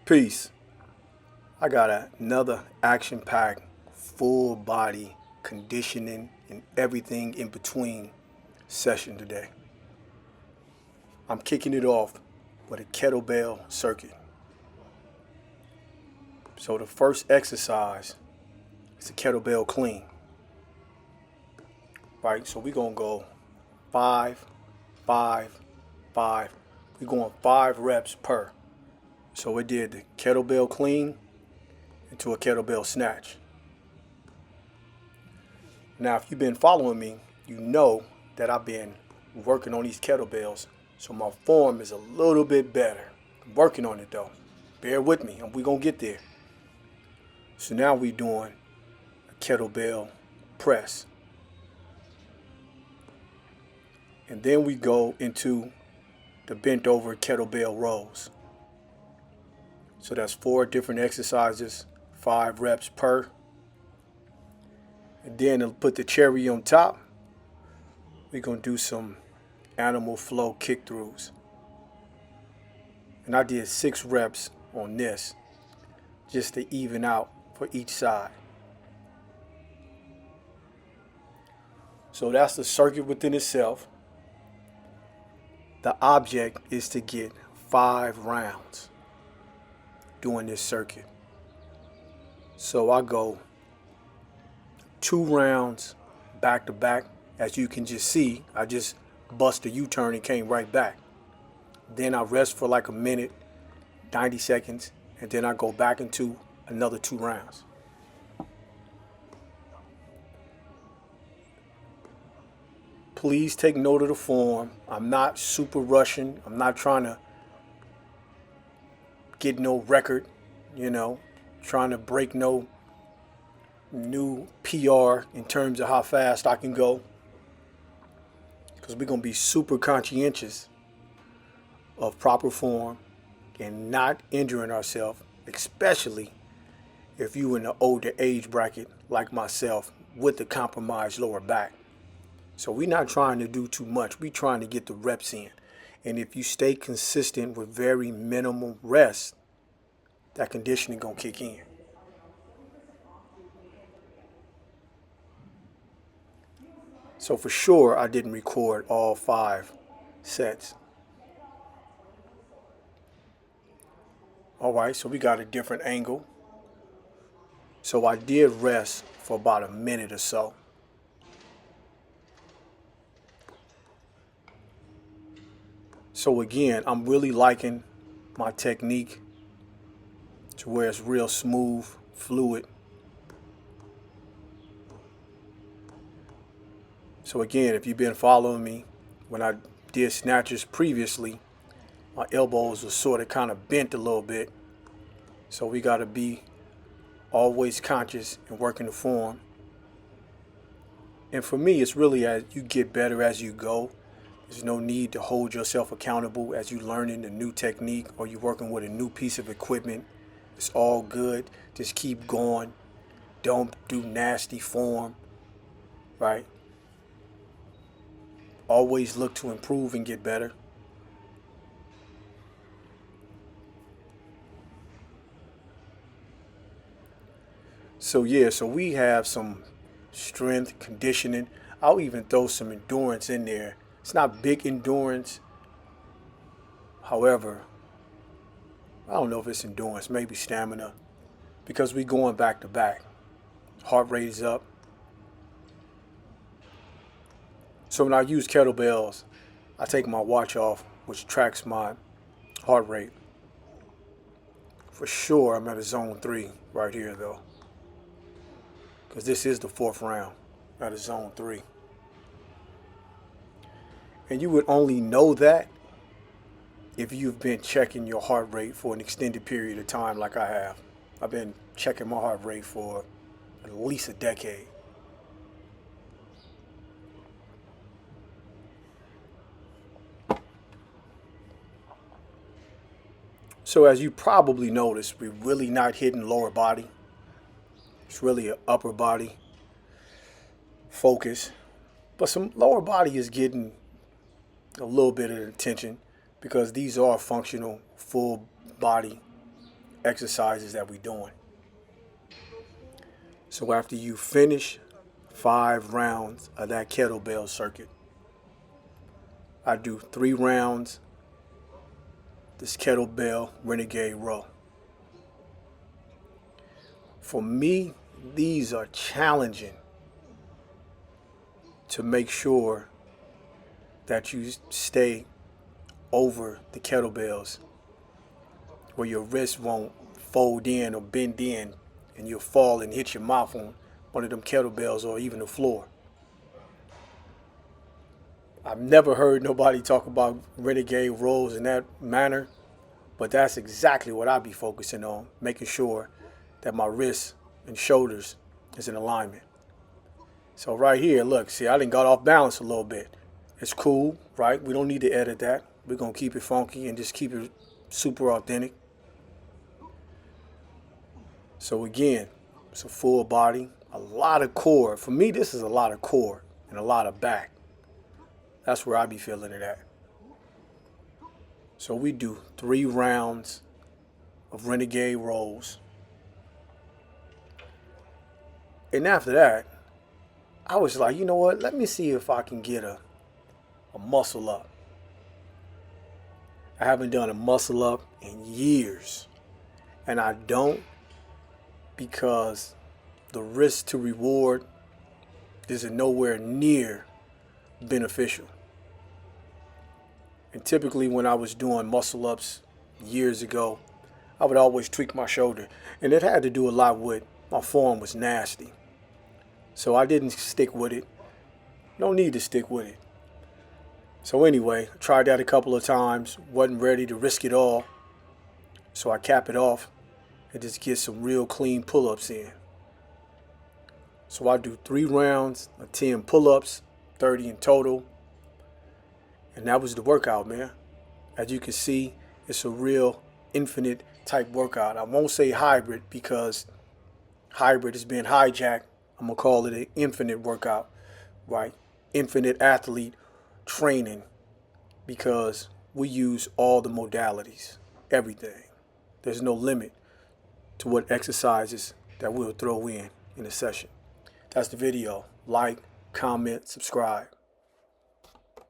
Peace. I got another action-packed, full body conditioning and everything in between session today. I'm kicking it off with a kettlebell circuit. So the first exercise is a kettlebell clean. Right, so we're gonna go 5, 5, 5. We're going 5 reps per. So we did the kettlebell clean into a kettlebell snatch. Now, if you've been following me, you know that I've been working on these kettlebells, so my form is a little bit better. I'm working on it though. Bear with me, and we're gonna get there. So now we're doing a kettlebell press. And then we go into the bent over kettlebell rows. So that's 4 different exercises, 5 reps per. And then to put the cherry on top, we're going to do some animal flow kick throughs. And I did 6 reps on this just to even out for each side. So that's the circuit within itself. The object is to get 5 rounds doing this circuit. So I go 2 rounds back to back. As you can just see, I just bust a U-turn and came right back. Then I rest for like a minute, 90 seconds, and then I go back into another 2 rounds. Please take note of the form. I'm not super rushing. I'm not trying to get no record, trying to break no new PR in terms of how fast I can go. Because we're going to be super conscientious of proper form and not injuring ourselves, especially if you're in the older age bracket like myself with the compromised lower back. So we're not trying to do too much. We're trying to get the reps in. And if you stay consistent with very minimal rest, that conditioning gonna kick in. So for sure, I didn't record all 5 sets. All right, so we got a different angle. So I did rest for about a minute or so. So again, I'm really liking my technique to where it's real smooth, fluid. So again, if you've been following me, when I did snatches previously, my elbows were sort of kind of bent a little bit. So we got to be always conscious and working the form. And for me, it's really as you get better as you go. There's no need to hold yourself accountable as you're learning a new technique or you're working with a new piece of equipment. It's all good. Just keep going. Don't do nasty form, right? Always look to improve and get better. So we have some strength conditioning. I'll even throw some endurance in there. It's not big endurance. However, I don't know if it's endurance, maybe stamina, because we're going back to back. Heart rate is up. So when I use kettlebells, I take my watch off, which tracks my heart rate. For sure, I'm at a zone 3 right here though, because this is the 4th round at a zone 3. And you would only know that if you've been checking your heart rate for an extended period of time like I have. I've been checking my heart rate for at least a decade. So as you probably noticed, we're really not hitting lower body. It's really an upper body focus. But some lower body is getting a little bit of attention because these are functional full body exercises that we're doing. So after you finish 5 rounds of that kettlebell circuit, I do 3 rounds this kettlebell Renegade row. For me, these are challenging to make sure that you stay over the kettlebells where your wrist won't fold in or bend in and you'll fall and hit your mouth on one of them kettlebells or even the floor. I've never heard nobody talk about Renegade rows in that manner, but that's exactly what I be focusing on, making sure that my wrists and shoulders is in alignment. So right here, look, see, I done got off balance a little bit. It's cool, right? We don't need to edit that. We're going to keep it funky and just keep it super authentic. So again, it's a full body, a lot of core. For me, this is a lot of core and a lot of back. That's where I be feeling it at. So we do 3 rounds of Renegade rows. And after that, I was like, you know what? Let me see if I can get a muscle up. I haven't done a muscle up in years. And I don't, because the risk to reward is nowhere near beneficial. And typically when I was doing muscle ups years ago, I would always tweak my shoulder. And it had to do a lot with my form was nasty. So I didn't stick with it. No need to stick with it. So anyway, I tried that a couple of times. Wasn't ready to risk it all. So I cap it off and just get some real clean pull-ups in. So I do 3 rounds of 10 pull-ups, 30 in total. And that was the workout, man. As you can see, it's a real infinite type workout. I won't say hybrid because hybrid is being hijacked. I'm going to call it an infinite workout, right? Infinite athlete training, because we use all the modalities, everything. There's no limit to what exercises that we'll throw in a session. That's the video. Like, comment, subscribe.